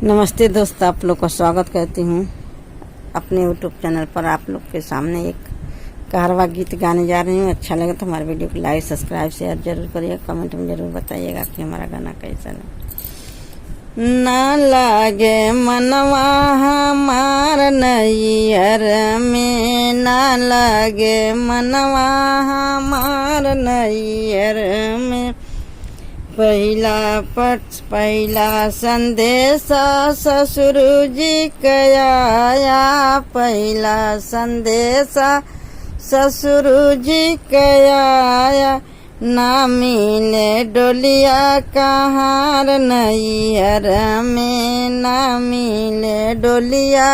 नमस्ते दोस्त, आप लोग का स्वागत करती हूँ अपने यूट्यूब चैनल पर। आप लोग के सामने एक कारवा गीत गाने जा रही हूँ। अच्छा लगे तो हमारे वीडियो को लाइक, सब्सक्राइब, शेयर जरूर करिएगा। कमेंट में जरूर बताइएगा कि हमारा गाना कैसा लगे। ना लागे मनवा हमार नैयर में, ना लागे मनवा हमार नैयर में। पहिला संदेशा ससुर जी कया, पहिला संदेशा ससुर जी कया। ना मिले डोलिया कहार नैयर में, ना मिले डोलिया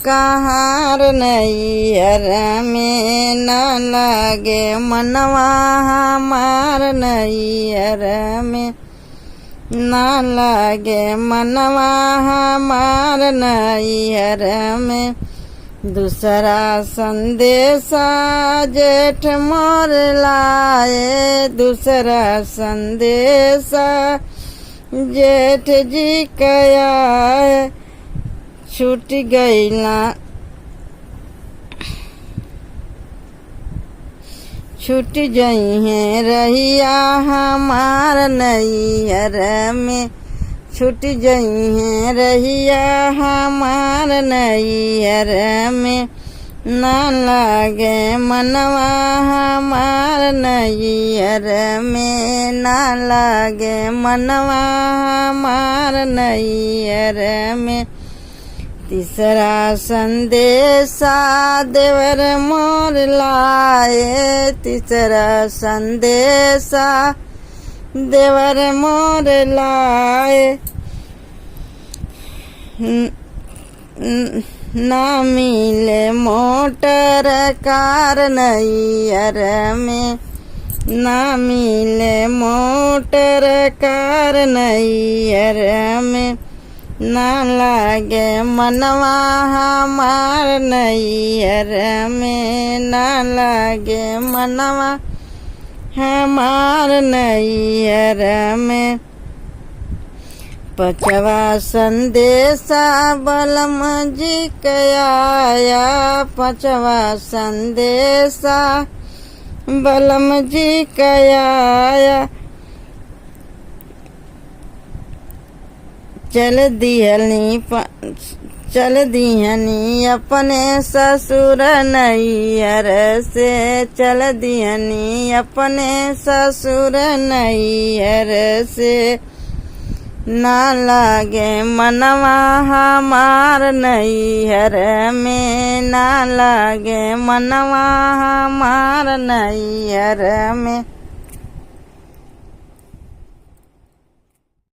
कहार नैयर में। ना लागे मनवा हमार नैयर में, ना लागे मनवा हमार नैयर में। दूसरा संदेशा जेठ मोर लाए, दूसरा संदेशा जेठ जी कया। छूट गईला छूट जई है रहिया हमार नैयर में, छूट जई है रहिया हमार नैयर में। ना लागे मनवा हमार नैयर में, ना लागे मनवा हमार नैयर में। तीसरा संदेशा देवर मोर लाए, तीसरा संदेशा देवर मोर लाए। ना मिले मोटर कार नैयर में, ना मिले मोटर कार नैयर में। ना लागे मनवा हमार नैयर में, ना लागे मनवा हमार नैयर में। पांचवा संदेशा बलम जी कया, पांचवा संदेशा बलम जी कया। चल दिहनी अपने ससुर नैयर से, चल दिहनी अपने ससुर नैयर से। ना लागे मनवा हमार नैयर में, ना लागे मनवा हमार नैयर में।